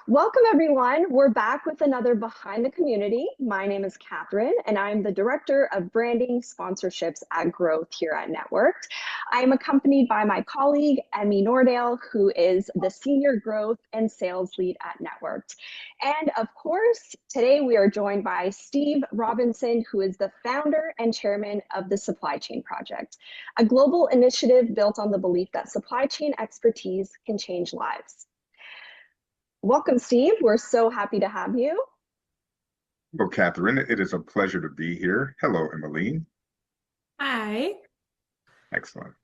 Welcome, everyone. We're back with another Behind the Community. My name is Catherine, and I'm the Director of Branding Sponsorships at Growth here at Networked. I am accompanied by my colleague, Emmy Nordale, who is the Senior Growth and Sales Lead at Networked. And of course, today we are joined by Steve Robinson, who is the founder and chairman of the Supply Chain Project, a global initiative built on the belief that supply chain expertise can change lives. Welcome, Steve. We're so happy to have you. Well, Catherine, it is a pleasure to be here. Hello, Emmeline. Hi. Excellent.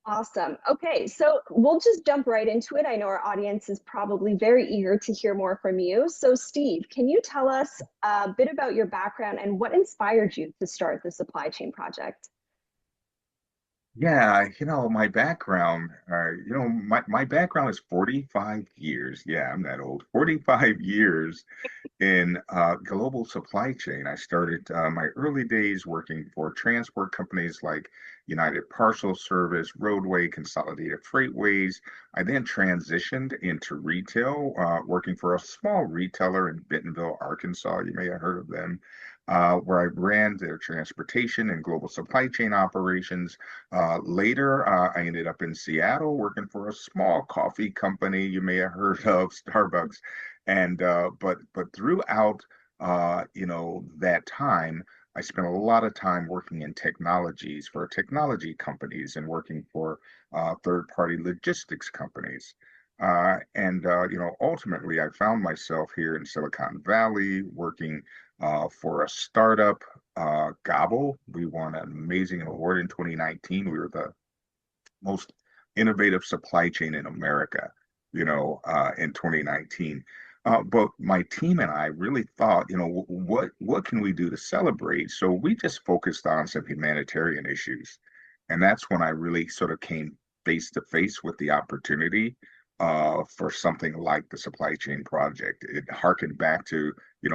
Awesome. Okay, so we'll just jump right into it. I know our audience is probably very eager to hear more from you. So, Steve, can you tell us a bit about your background and what inspired you to start the Supply Chain Project? Yeah, my background, my background is 45 years. Yeah, I'm that old. 45 years in global supply chain. I started my early days working for transport companies like United Parcel Service, Roadway, Consolidated Freightways. I then transitioned into retail, working for a small retailer in Bentonville, Arkansas. You may have heard of them, where I ran their transportation and global supply chain operations. Later, I ended up in Seattle working for a small coffee company. You may have heard of Starbucks. And but throughout that time, I spent a lot of time working in technologies for technology companies and working for third-party logistics companies. Ultimately, I found myself here in Silicon Valley working for a startup, Gobble. We won an amazing award in 2019. We were the most innovative supply chain in America, in 2019. But my team and I really thought, what can we do to celebrate? So we just focused on some humanitarian issues, and that's when I really sort of came face to face with the opportunity for something like the Supply Chain Project. It harkened back to,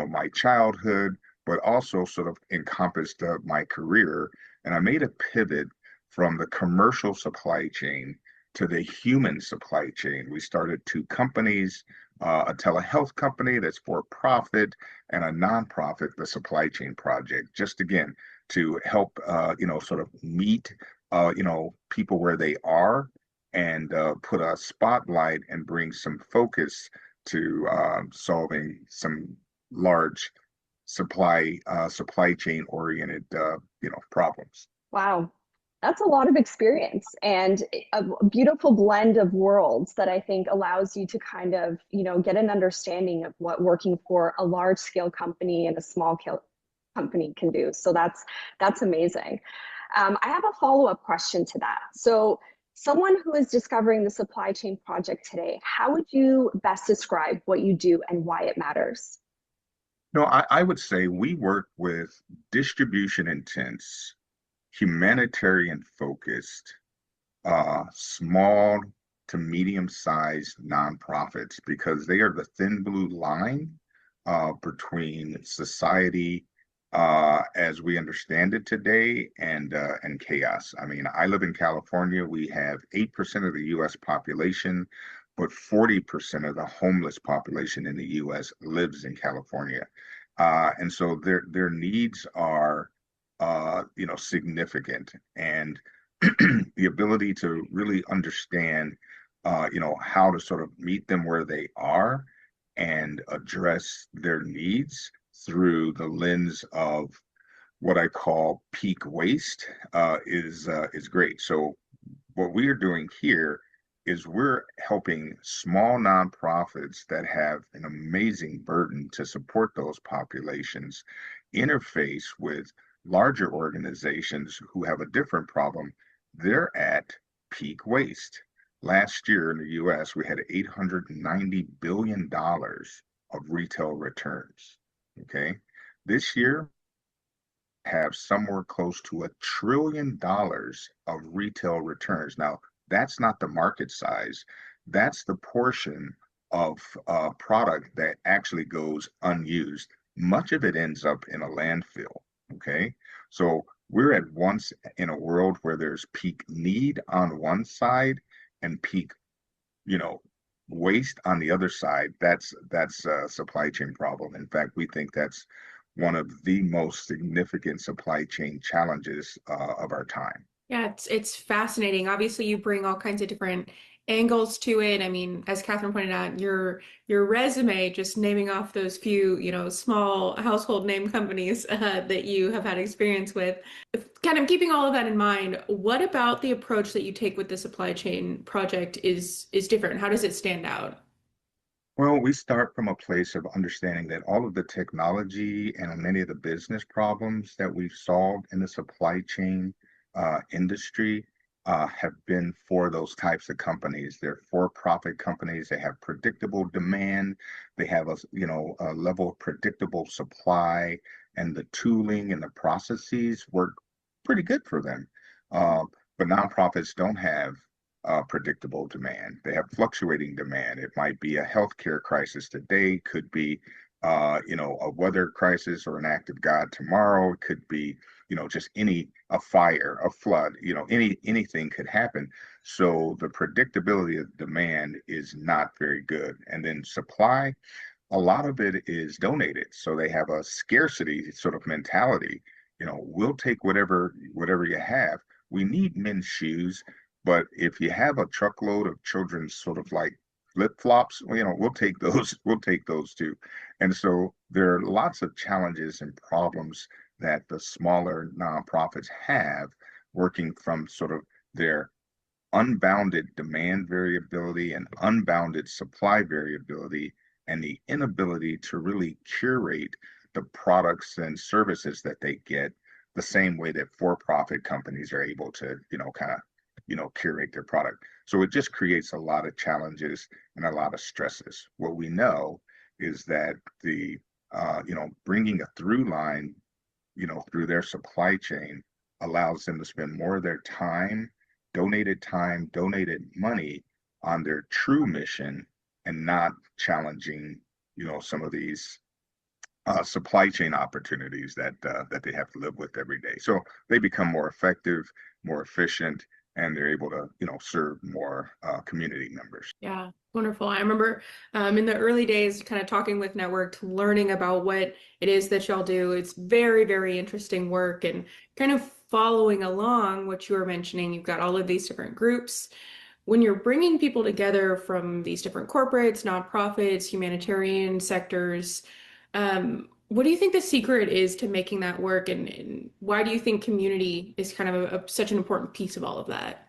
my childhood, but also sort of encompassed my career, and I made a pivot from the commercial supply chain to the human supply chain. We started two companies, a telehealth company that's for profit and a nonprofit, the Supply Chain Project, just again to help, sort of meet, people where they are and put a spotlight and bring some focus to solving some large supply chain oriented, problems. Wow, that's a lot of experience and a beautiful blend of worlds that I think allows you to kind of, get an understanding of what working for a large scale company and a small scale company can do. So that's amazing. I have a follow-up question to that. So, someone who is discovering the supply chain project today, how would you best describe what you do and why it matters? No, I would say we work with distribution intense, humanitarian focused, small to medium sized nonprofits because they are the thin blue line between society as we understand it today and chaos. I mean, I live in California. We have 8% of the US population, but 40% of the homeless population in the US lives in California. And so their needs are significant. And the ability to really understand how to sort of meet them where they are and address their needs through the lens of what I call peak waste is great. So what we are doing here is we're helping small nonprofits that have an amazing burden to support those populations interface with larger organizations who have a different problem. They're at peak waste. Last year in the US, we had $890 billion of retail returns. Okay. This year, have somewhere close to $1 trillion of retail returns. Now, that's not the market size. That's the portion of product that actually goes unused. Much of it ends up in a landfill. Okay. So we're at once in a world where there's peak need on one side and peak, you know, waste on the other side, that's a supply chain problem. In fact, we think that's one of the most significant supply chain challenges of our time. Yeah, it's fascinating. Obviously, you bring all kinds of different angles to it. I mean, as Catherine pointed out, your resume, just naming off those few, small household name companies that you have had experience with. Kind of keeping all of that in mind, what about the approach that you take with the supply chain project is different? How does it stand out? Well, we start from a place of understanding that all of the technology and many of the business problems that we've solved in the supply chain industry have been for those types of companies. They're for-profit companies. They have predictable demand. They have a level of predictable supply, and the tooling and the processes work pretty good for them. Uh, but nonprofits don't have predictable demand. They have fluctuating demand. It might be a healthcare crisis today, could be, a weather crisis or an act of God tomorrow. It could be, just a fire, a flood, anything could happen. So the predictability of demand is not very good. And then supply, a lot of it is donated. So they have a scarcity sort of mentality. We'll take whatever you have. We need men's shoes, but if you have a truckload of children's sort of like flip-flops, well, we'll take those, we'll take those too. And so there are lots of challenges and problems that the smaller nonprofits have working from sort of their unbounded demand variability and unbounded supply variability and the inability to really curate the products and services that they get the same way that for-profit companies are able to, kind of, curate their product. So it just creates a lot of challenges and a lot of stresses. What we know is that bringing a through line, through their supply chain allows them to spend more of their time, donated money on their true mission and not challenging, some of these supply chain opportunities that they have to live with every day. So they become more effective, more efficient, and they're able to, serve more community members. Yeah, wonderful. I remember in the early days, kind of talking with Networked, learning about what it is that y'all do. It's very, very interesting work and kind of following along what you were mentioning. You've got all of these different groups. When you're bringing people together from these different corporates, nonprofits, humanitarian sectors, what do you think the secret is to making that work? And why do you think community is kind of such an important piece of all of that?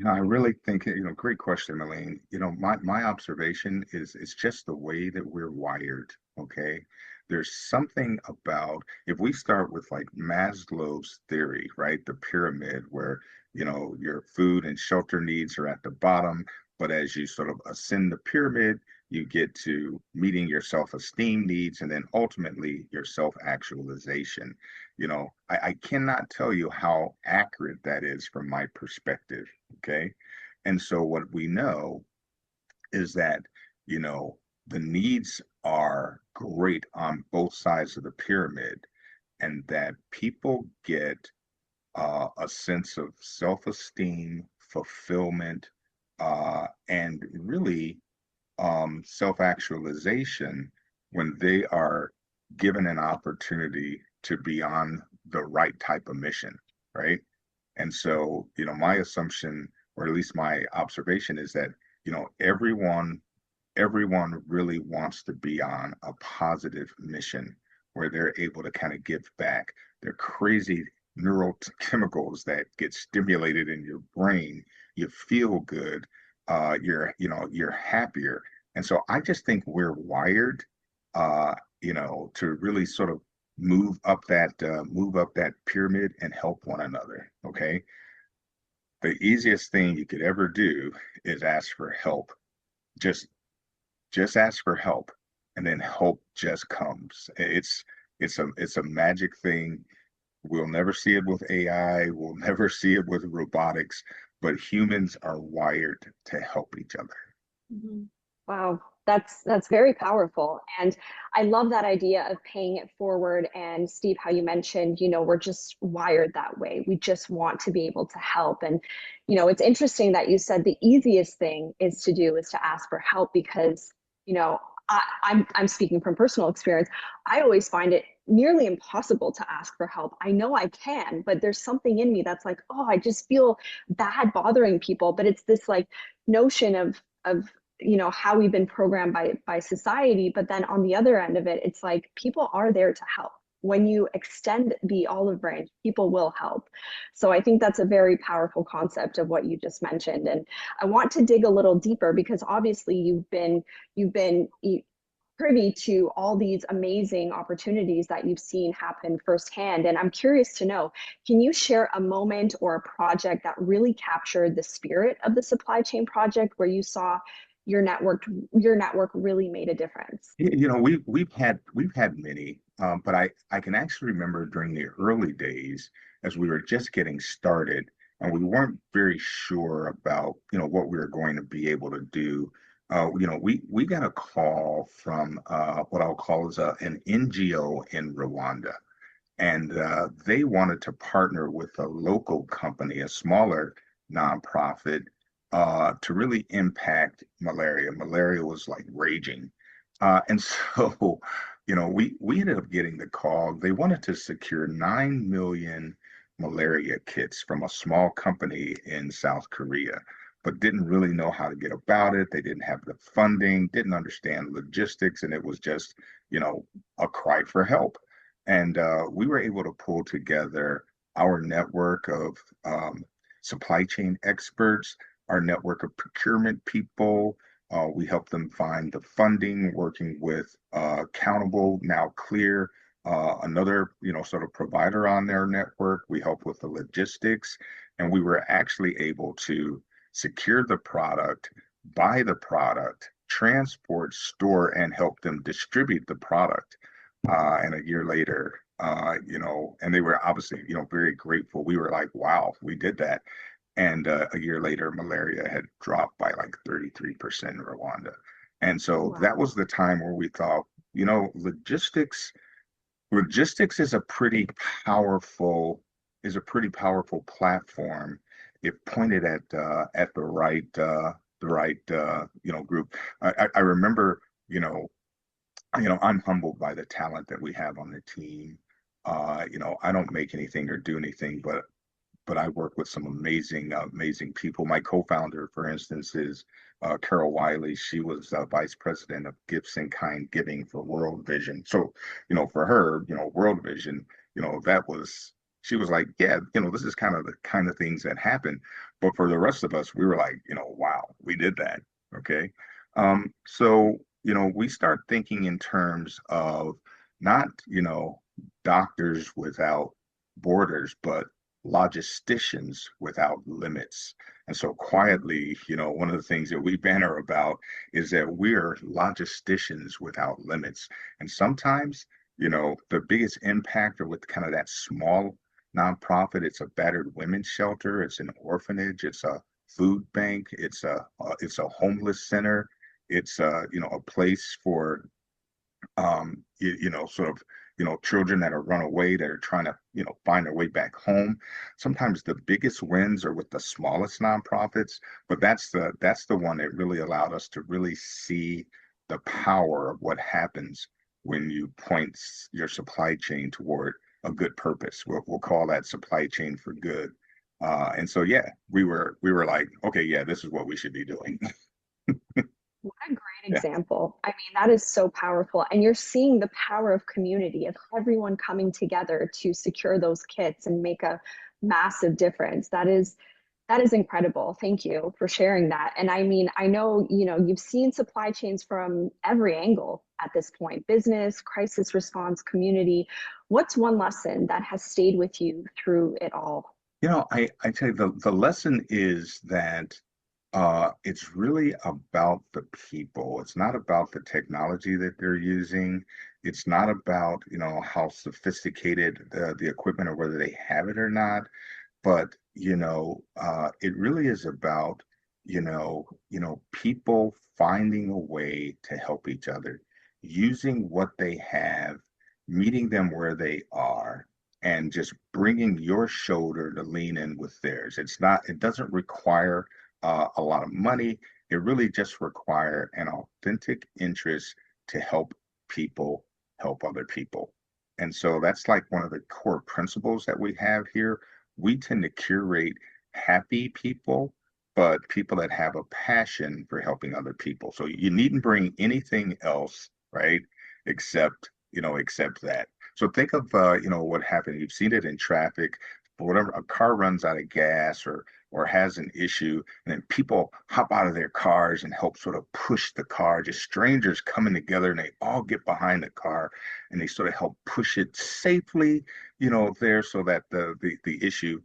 I really think, great question, Elaine. My observation is it's just the way that we're wired, okay? There's something about if we start with like Maslow's theory, right? The pyramid where, your food and shelter needs are at the bottom, but as you sort of ascend the pyramid, you get to meeting your self-esteem needs and then ultimately your self-actualization. I cannot tell you how accurate that is from my perspective. Okay. And so what we know is that, you know, the needs are great on both sides of the pyramid, and that people get a sense of self-esteem, fulfillment, and really self-actualization when they are given an opportunity to be on the right type of mission, right? And so, my assumption, or at least my observation, is that, everyone really wants to be on a positive mission where they're able to kind of give back. They're crazy neurochemicals that get stimulated in your brain. You feel good. You're happier. And so I just think we're wired, to really sort of move up that pyramid and help one another. Okay. The easiest thing you could ever do is ask for help. Just just ask for help, and then help just comes. It's a magic thing. We'll never see it with AI, we'll never see it with robotics, but humans are wired to help each other. Mhm. Wow. That's very powerful. And I love that idea of paying it forward. And Steve, how you mentioned, we're just wired that way. We just want to be able to help. And, it's interesting that you said the easiest thing is to do is to ask for help because, you know, I'm speaking from personal experience. I always find it nearly impossible to ask for help. I know I can, but there's something in me that's like, oh, I just feel bad bothering people. But it's this like notion of how we've been programmed by society, but then on the other end of it, it's like people are there to help. When you extend the olive branch, people will help. So I think that's a very powerful concept of what you just mentioned. And I want to dig a little deeper because obviously you've been privy to all these amazing opportunities that you've seen happen firsthand. And I'm curious to know, can you share a moment or a project that really captured the spirit of the supply chain project where you saw your network really made a difference? We've had many, but I can actually remember during the early days as we were just getting started and we weren't very sure about what we were going to be able to do. We got a call from what I'll call is an NGO in Rwanda, and they wanted to partner with a local company, a smaller nonprofit, to really impact malaria. Malaria was like raging, and so we ended up getting the call. They wanted to secure 9 million malaria kits from a small company in South Korea, but didn't really know how to get about it. They didn't have the funding, didn't understand logistics, and it was just a cry for help. And we were able to pull together our network of supply chain experts, our network of procurement people. We helped them find the funding, working with Accountable, Now Clear, another sort of provider on their network. We helped with the logistics, and we were actually able to secure the product, buy the product, transport, store, and help them distribute the product. And a year later, and they were obviously, very grateful. We were like, wow, we did that. And a year later, malaria had dropped by like 33% in Rwanda. And so that was Wow. the time where we thought, logistics is a pretty powerful platform if pointed at the right group. I remember, I'm humbled by the talent that we have on the team. I don't make anything or do anything, but I work with some amazing people. My co-founder, for instance, is Carol Wiley. She was vice president of Gifts in Kind Giving for World Vision. So, for her, World Vision, she was like, yeah, this is kind of the kind of things that happen. But for the rest of us, we were like, wow, we did that. Okay. So, we start thinking in terms of not, doctors without borders, but logisticians without limits. And so quietly, one of the things that we banner about is that we're logisticians without limits. And sometimes, the biggest impact are with kind of that small nonprofit. It's a battered women's shelter, it's an orphanage, it's a food bank, it's a homeless center, it's a place for sort of, children that are run away that are trying to, find their way back home. Sometimes the biggest wins are with the smallest nonprofits, but that's the one that really allowed us to really see the power of what happens when you point your supply chain toward a good purpose. We'll call that supply chain for good. And so, yeah, we were like, okay, yeah, this is what we should be doing. What a great Yeah. example. I mean, that is so powerful. And you're seeing the power of community, of everyone coming together to secure those kits and make a massive difference. That is incredible. Thank you for sharing that. And I mean, I know, you've seen supply chains from every angle at this point, business, crisis response, community. What's one lesson that has stayed with you through it all? I tell you, the lesson is that it's really about the people. It's not about the technology that they're using. It's not about, how sophisticated the equipment or whether they have it or not. But, it really is about people finding a way to help each other, using what they have, meeting them where they are, and just bringing your shoulder to lean in with theirs. It doesn't require a lot of money. It really just requires an authentic interest to help people help other people. And so that's like one of the core principles that we have here. We tend to curate happy people, but people that have a passion for helping other people. So you needn't bring anything else, right? Except that. So think of what happened. You've seen it in traffic. Whatever, a car runs out of gas or has an issue, and then people hop out of their cars and help sort of push the car. Just strangers coming together, and they all get behind the car, and they sort of help push it safely, there so that the issue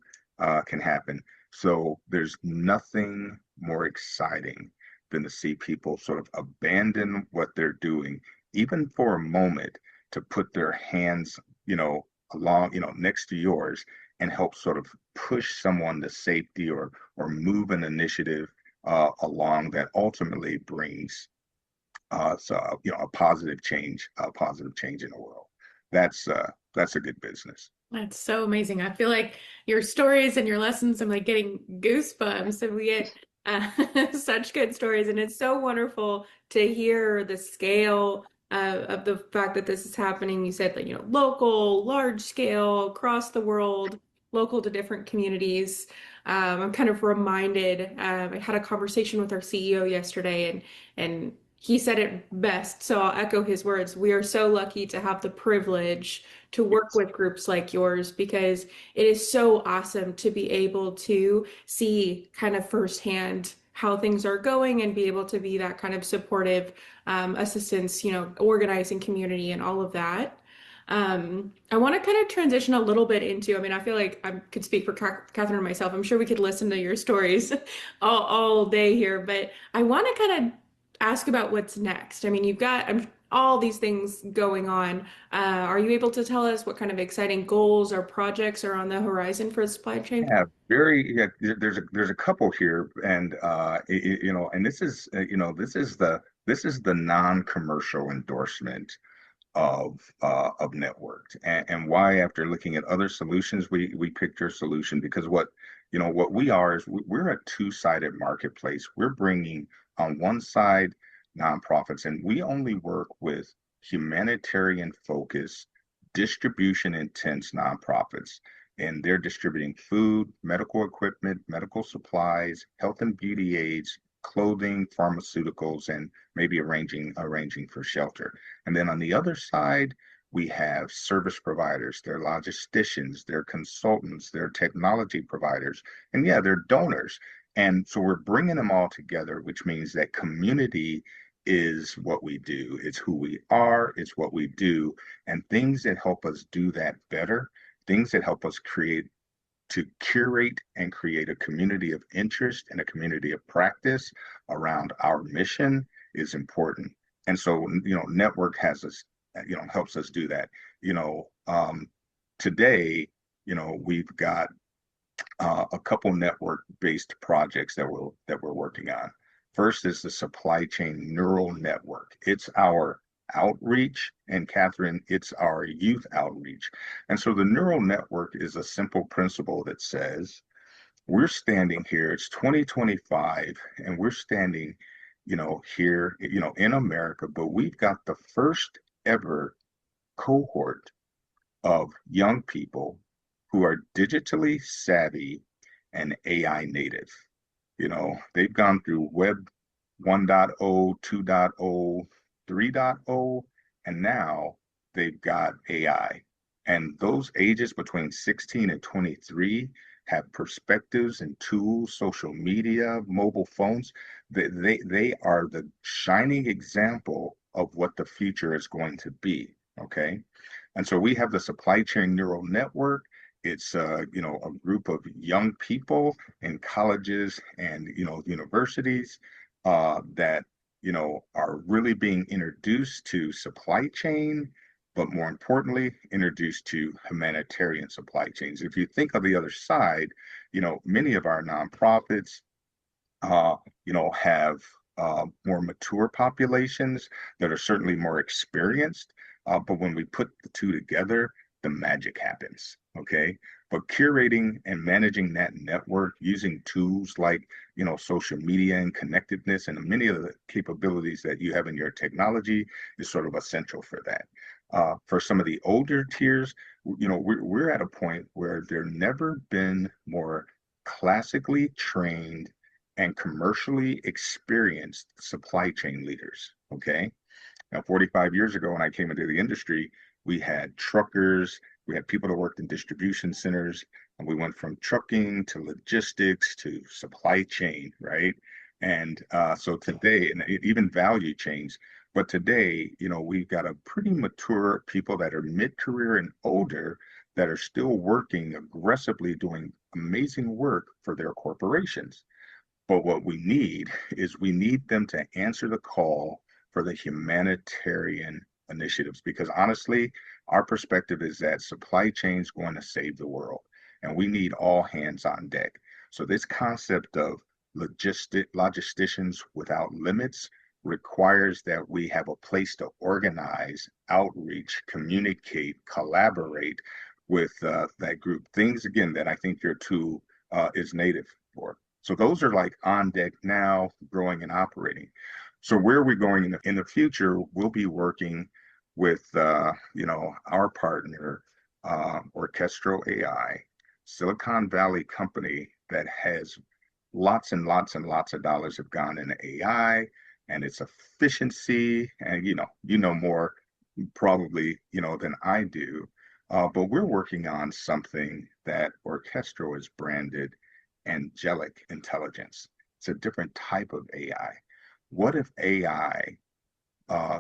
can happen. So there's nothing more exciting than to see people sort of abandon what they're doing, even for a moment, to put their hands, along, next to yours and help sort of push someone to safety or move an initiative along that ultimately brings a positive change in the world. That's a good business. That's so amazing. I feel like your stories and your lessons, I'm like getting goosebumps, and we get such good stories. And it's so wonderful to hear the scale of the fact that this is happening. You said, like, local, large scale, across the world, local to different communities. I'm kind of reminded, I had a conversation with our CEO yesterday, and he said it best. So I'll echo his words. We are so lucky to have the privilege to work with groups like yours, because it is so awesome to be able to see kind of firsthand how things are going and be able to be that kind of supportive assistance, organizing community and all of that. I want to kind of transition a little bit into, I mean, I feel like I could speak for Catherine and myself. I'm sure we could listen to your stories all day here, but I want to kind of ask about what's next. I mean, you've got all these things going on. Are you able to tell us what kind of exciting goals or projects are on the horizon for the supply chain? Yeah, there's a couple here, and and this is the non-commercial endorsement of networked, and why, after looking at other solutions, we picked your solution, because what we are is we're a two-sided marketplace. We're bringing on one side nonprofits, and we only work with humanitarian focused, distribution intense nonprofits, and they're distributing food, medical equipment, medical supplies, health and beauty aids, clothing, pharmaceuticals, and maybe arranging for shelter. And then on the other side, we have service providers, they're logisticians, they're consultants, they're technology providers, and yeah, they're donors. And so we're bringing them all together, which means that community is what we do. It's who we are, it's what we do, and things that help us do that better, things that help us curate and create a community of interest and a community of practice around our mission is important. And so, network has us, helps us do that. Today, we've got a couple network-based projects that we're working on. First is the supply chain neural network. It's our outreach, and Catherine, it's our youth outreach. And so the neural network is a simple principle that says we're standing here, it's 2025, and we're standing, here, in America, but we've got the first ever cohort of young people who are digitally savvy and AI native. They've gone through Web 1.0, 2.0, 3.0, and now they've got AI. And those ages between 16 and 23 have perspectives and tools, social media, mobile phones. They are the shining example of what the future is going to be. Okay. And so we have the supply chain neural network. It's a group of young people in colleges and universities that are really being introduced to supply chain, but more importantly, introduced to humanitarian supply chains. If you think of the other side, many of our nonprofits, uh, have more mature populations that are certainly more experienced. But when we put the two together, the magic happens. Okay. But curating and managing that network using tools like, social media and connectedness and many of the capabilities that you have in your technology is sort of essential for that. For some of the older tiers, we're at a point where there never been more classically trained and commercially experienced supply chain leaders. Okay. Now, 45 years ago, when I came into the industry, we had truckers, we had people that worked in distribution centers, and we went from trucking to logistics to supply chain, right? And so today, and even value chains, but today, we've got a pretty mature people that are mid-career and older that are still working aggressively, doing amazing work for their corporations. But what we need is we need them to answer the call for the humanitarian initiatives because honestly, our perspective is that supply chain is going to save the world and we need all hands on deck. So this concept of logisticians without limits requires that we have a place to organize, outreach, communicate, collaborate with that group. Things again that I think your tool is native for. So those are like on deck now, growing and operating. So where are we going in the future? We'll be working with our partner, Orchestro AI, Silicon Valley company that has lots and lots and lots of dollars have gone into AI and its efficiency. And you know more probably than I do. But we're working on something that Orchestro is branded angelic intelligence. It's a different type of AI. What if AI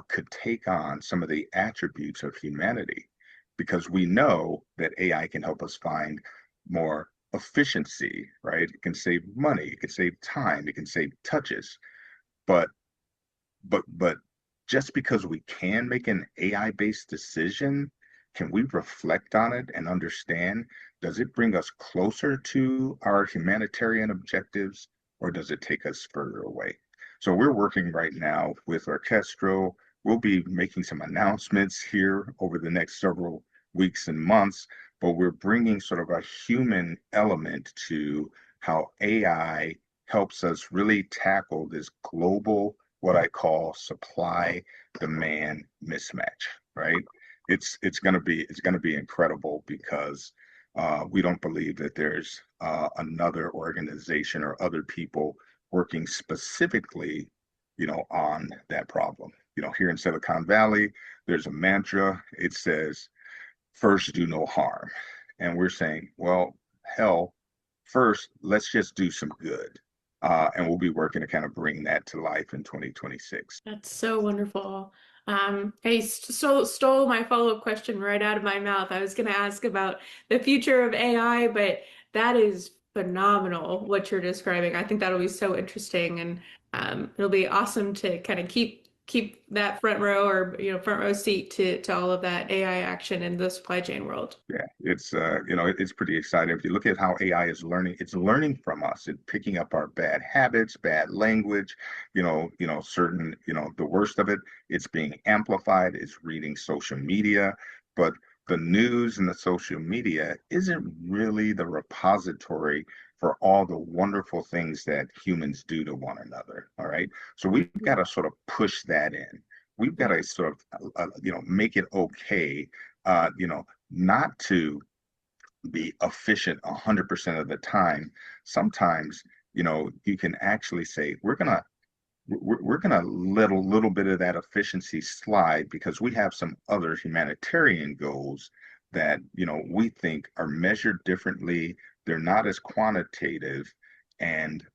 could take on some of the attributes of humanity? Because we know that AI can help us find more efficiency, right? It can save money, it can save time, it can save touches. But but just because we can make an AI-based decision, can we reflect on it and understand, does it bring us closer to our humanitarian objectives or does it take us further away? So we're working right now with Orchestro. We'll be making some announcements here over the next several weeks and months, but we're bringing sort of a human element to how AI helps us really tackle this global what I call supply demand mismatch, right? It's going to be incredible because we don't believe that there's another organization or other people working specifically, on that problem. Here in Silicon Valley, there's a mantra. It says, "First, do no harm," and we're saying, well, hell, first, let's just do some good. And we'll be working to kind of bring that to life in 2026. That's so wonderful. Hey, stole my follow-up question right out of my mouth. I was going to ask about the future of AI, but that is phenomenal what you're describing. I think that'll be so interesting, and it'll be awesome to kind of keep that front row or front row seat to all of that AI action in the supply chain world. Yeah, it's pretty exciting. If you look at how AI is learning, it's learning from us. It's picking up our bad habits, bad language, certain, the worst of it, it's being amplified, it's reading social media, but the news and the social media isn't really the repository for all the wonderful things that humans do to one another. All right. So we've got to sort of push that in. We've got Yeah. to sort of, make it okay not to be efficient 100% of the time. Sometimes, you can actually say, we're gonna let a little bit of that efficiency slide because we have some other humanitarian goals that, we think are measured differently. They're not as quantitative. And,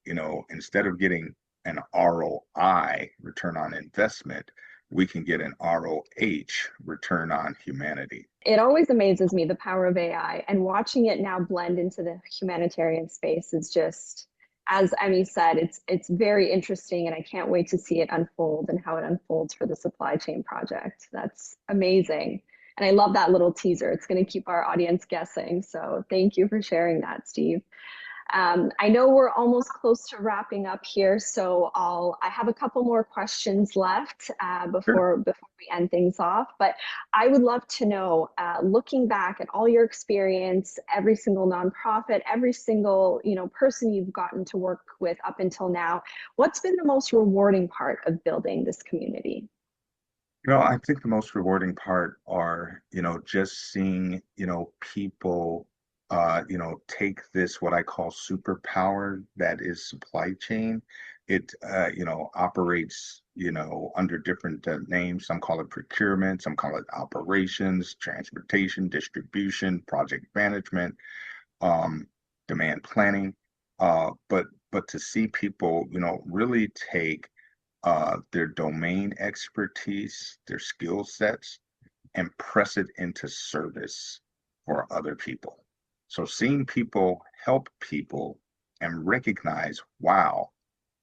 instead of getting an ROI, return on investment, we can get an ROH, return on humanity. It always amazes me the power of AI, and watching it now blend into the humanitarian space is just, as Emmy said, it's very interesting, and I can't wait to see it unfold and how it unfolds for the supply chain project. That's amazing. And I love that little teaser. It's going to keep our audience guessing. So thank you for sharing that, Steve. I know we're almost close to wrapping up here, so I have a couple more questions left Sure. before we end things off. But I would love to know, looking back at all your experience, every single nonprofit, every single person you've gotten to work with up until now, what's been the most rewarding part of building this community? I think the most rewarding part are, just seeing, people, take this, what I call superpower that is supply chain. It, operates, under different names. Some call it procurement, some call it operations, transportation, distribution, project management, um, demand planning. But to see people, really take their domain expertise, their skill sets, and press it into service for other people. So seeing people help people and recognize, wow,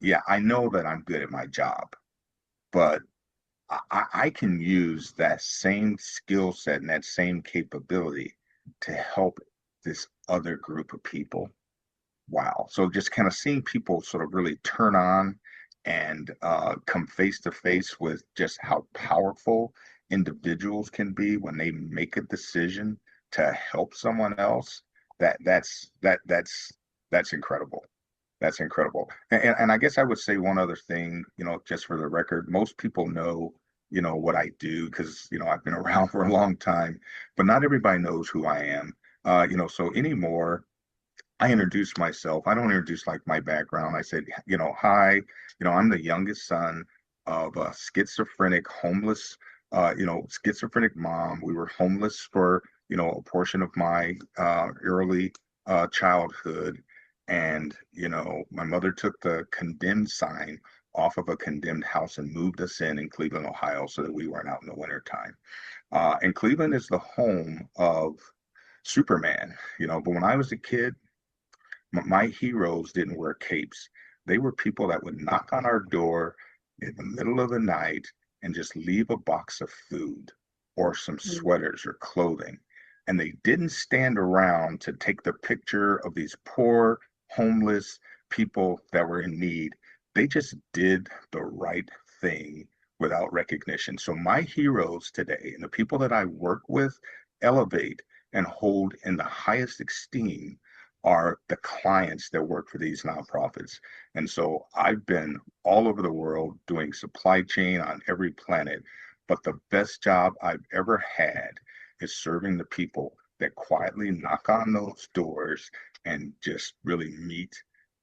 yeah, I know that I'm good at my job, but I can use that same skill set and that same capability to help this other group of people. Wow. So just kind of seeing people sort of really turn on and come face to face with just how powerful individuals can be when they make a decision to help someone else. That's incredible. That's incredible. And I guess I would say one other thing, just for the record, most people know, what I do because, I've been around for a long time, but not everybody knows who I am. So anymore, I introduce myself. I don't introduce like my background. I said, hi, I'm the youngest son of a schizophrenic, homeless, schizophrenic mom. We were homeless for, a portion of my early childhood. And, my mother took the condemned sign off of a condemned house and moved us in Cleveland, Ohio, so that we weren't out in the wintertime. And Cleveland is the home of Superman, but when I was a kid, my heroes didn't wear capes. They were people that would knock on our door in the middle of the night and just leave a box of food or some sweaters or clothing. And they didn't stand around to take the picture of these poor, homeless people that were in need. They just did the right thing without recognition. So my heroes today and the people that I work with elevate and hold in the highest esteem are the clients that work for these nonprofits. And so I've been all over the world doing supply chain on every planet, but the best job I've ever had is serving the people that quietly knock on those doors and just really meet,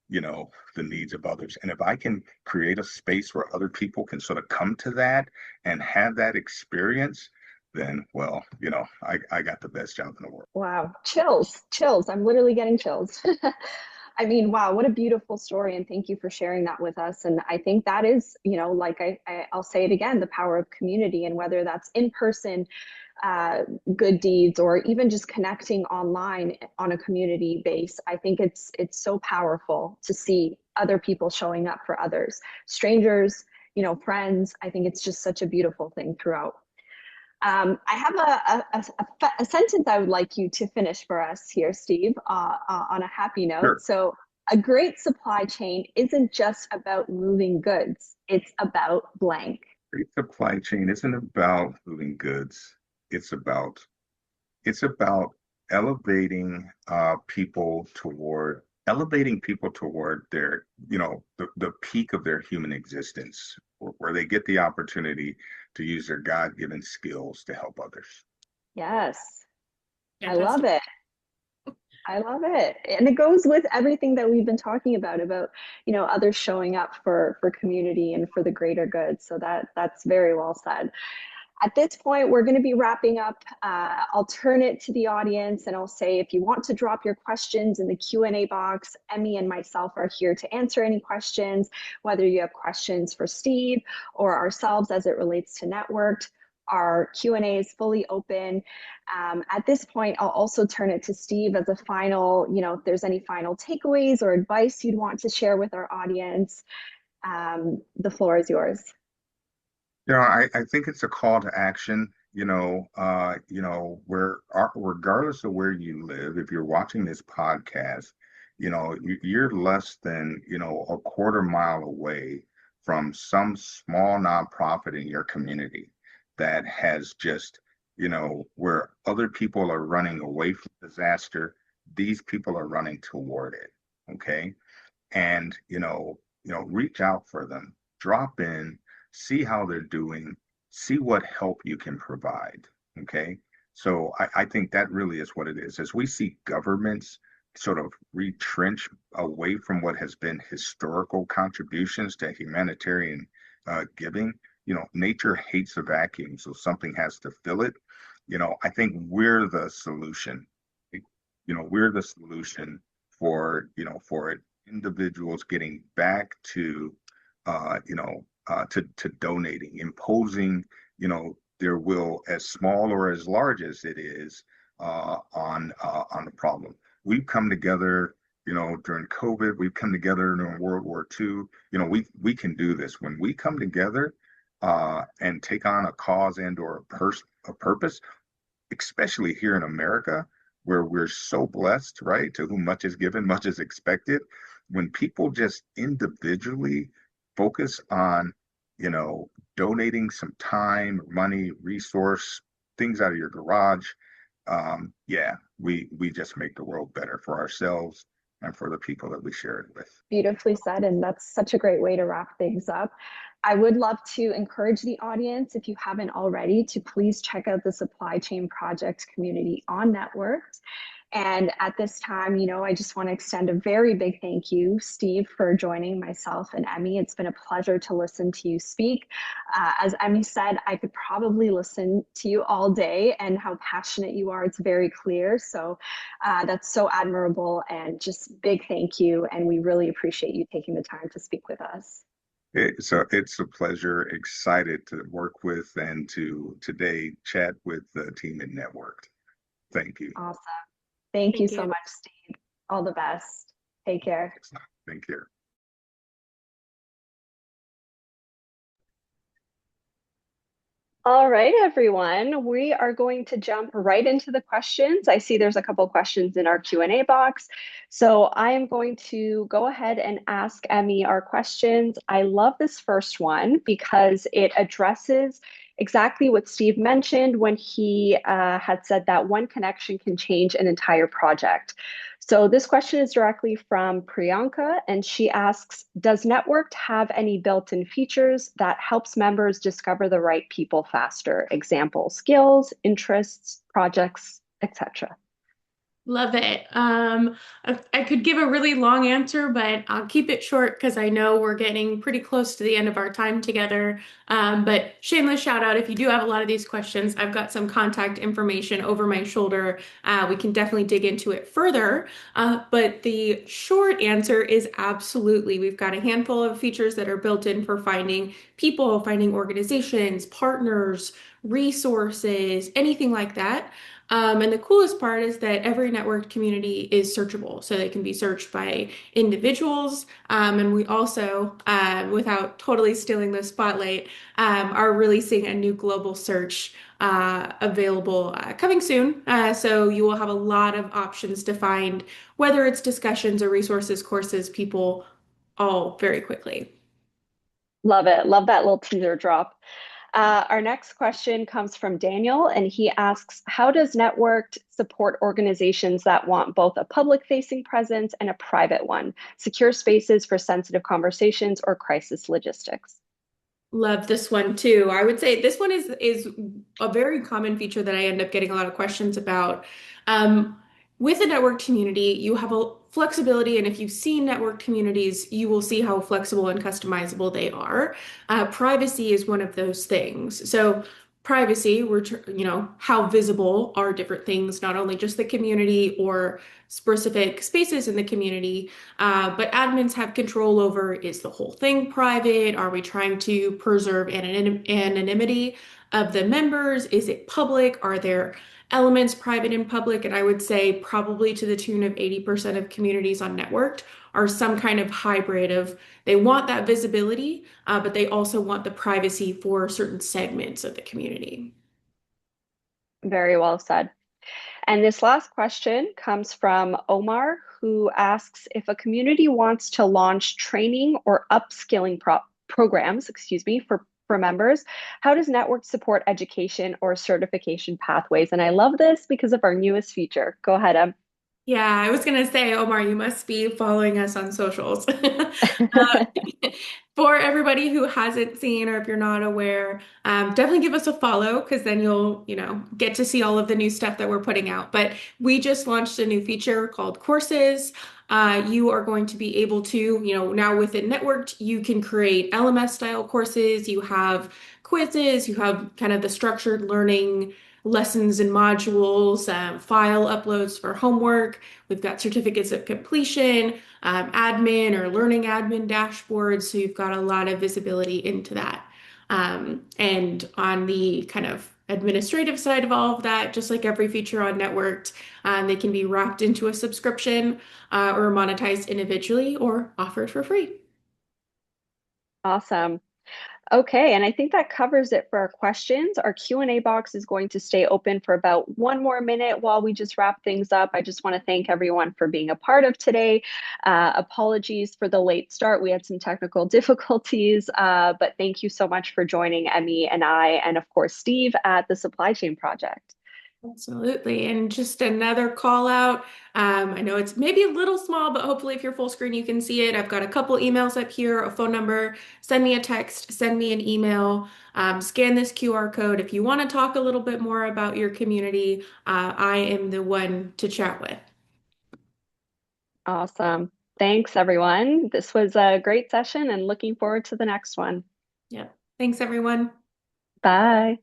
the needs of others. And if I can create a space where other people can sort of come to that and have that experience, then, well, I got the best job in the world. Wow, chills, chills. I'm literally getting chills. I mean, wow, what a beautiful story. And thank you for sharing that with us. And I think that is, like I'll say it again, the power of community, and whether that's in person, uh, good deeds, or even just connecting online on a community base. I think it's so powerful to see other people showing up for others, strangers, friends. I think it's just such a beautiful thing throughout. I have a sentence I would like you to finish for us here, Steve, on a happy note. Sure. So, a great supply chain isn't just about moving goods, it's about blank. Great supply chain isn't about moving goods. It's about it's about elevating people toward their, the peak of their human existence, where they get the opportunity to use their God-given skills to help others. Yes, I love Fantastic. it. I love it. And it goes with everything that we've been talking about, others showing up for community and for the greater good. So that's very well said. At this point, we're going to be wrapping up. I'll turn it to the audience and I'll say, if you want to drop your questions in the Q&A box, Emmy and myself are here to answer any questions, whether you have questions for Steve or ourselves as it relates to Networked. Our Q&A is fully open. At this point, I'll also turn it to Steve as a final, if there's any final takeaways or advice you'd want to share with our audience. The floor is yours. I think it's a call to action, regardless of where you live, if you're watching this podcast, you're less than, a quarter mile away from some small nonprofit in your community that has just, where other people are running away from disaster, these people are running toward it. Okay. And, reach out for them, drop in, see how they're doing, see what help you can provide. Okay. So I think that really is what it is. As we see governments sort of retrench away from what has been historical contributions to humanitarian giving, nature hates a vacuum, so something has to fill it. I think we're the solution. We're the solution for individuals getting back to to donating, imposing, their will, as small or as large as it is, on the problem. We've come together, during COVID. We've come together during World War II. We can do this when we come together and take on a cause and or a purpose, especially here in America, where we're so blessed, right? To whom much is given, much is expected. When people just individually focus on, donating some time, money, resource, things out of your garage, yeah, we just make the world better for ourselves and for the people that we share it with. Beautifully said, and that's such a great way to wrap things up. I would love to encourage the audience, if you haven't already, to please check out the Supply Chain Project community on Networks. And at this time, I just want to extend a very big thank you, Steve, for joining myself and Emmy. It's been a pleasure to listen to you speak. As Emmy said, I could probably listen to you all day, and how passionate you are, it's very clear. So that's so admirable, and just big thank you. And we really appreciate you taking the time to speak with us. It's a pleasure. Excited to work with and to today chat with the team at Networked. Thank you. Awesome. Thank you Thank so you. much, Steve. All the best. Take care. Thank you. All right, everyone. We are going to jump right into the questions. I see there's a couple questions in our Q&A box. So I am going to go ahead and ask Emmy our questions. I love this first one because it addresses exactly what Steve mentioned when he had said that one connection can change an entire project. So this question is directly from Priyanka, and she asks, does Networked have any built-in features that helps members discover the right people faster? Example, skills, interests, projects, etc. Love it. I could give a really long answer, but I'll keep it short because I know we're getting pretty close to the end of our time together. But shameless shout out, if you do have a lot of these questions, I've got some contact information over my shoulder. We can definitely dig into it further. But the short answer is absolutely. We've got a handful of features that are built in for finding people, finding organizations, partners, resources, anything like that. And the coolest part is that every networked community is searchable. So they can be searched by individuals. And we also, without totally stealing the spotlight, are releasing a new global search available coming soon. So you will have a lot of options to find, whether it's discussions or resources, courses, people, all very quickly. Love it. Love that little teaser drop. Our next question comes from Daniel, and he asks, how does Networked support organizations that want both a public-facing presence and a private one, secure spaces for sensitive conversations or crisis logistics? Love this one too. I would say this one is a very common feature that I end up getting a lot of questions about. Um, with a network community, you have a flexibility, and if you've seen network communities, you will see how flexible and customizable they are. Privacy is one of those things. So privacy, how visible are different things, not only just the community or specific spaces in the community, but admins have control over, is the whole thing private? Are we trying to preserve anonymity of the members? Is it public? Are there elements private and public? And I would say probably to the tune of 80% of communities on Networked are some kind of hybrid of they want that visibility, but they also want the privacy for certain segments of the community. Very well said. And this last question comes from Omar, who asks if a community wants to launch training or upskilling programs, excuse me, for members, how does Network support education or certification pathways? And I love this because of our newest feature. Go ahead, Em. Yeah, I was gonna say, Omar, you must be following us on socials. For everybody who hasn't seen or if you're not aware, definitely give us a follow because then you'll, get to see all of the new stuff that we're putting out. But we just launched a new feature called Courses. You are going to be able to, now within Networked, you can create LMS style courses. You have quizzes, you have kind of the structured learning lessons and modules, file uploads for homework. We've got certificates of completion, admin or learning admin dashboards. So you've got a lot of visibility into that. And on the kind of administrative side of all of that, just like every feature on Networked, they can be wrapped into a subscription or monetized individually or offered for free. Awesome. Okay, and I think that covers it for our questions. Our Q&A box is going to stay open for about 1 more minute while we just wrap things up. I just want to thank everyone for being a part of today. Apologies for the late start. We had some technical difficulties, but thank you so much for joining Emmy and I, and of course, Steve at the Supply Chain Project. Absolutely. And just another call out. I know it's maybe a little small, but hopefully if you're full screen, you can see it. I've got a couple emails up here, a phone number. Send me a text, send me an email, scan this QR code. If you want to talk a little bit more about your community, I am the one to chat with. Awesome. Thanks, everyone. This was a great session and looking forward to the next one. Yeah. Thanks, everyone. Bye.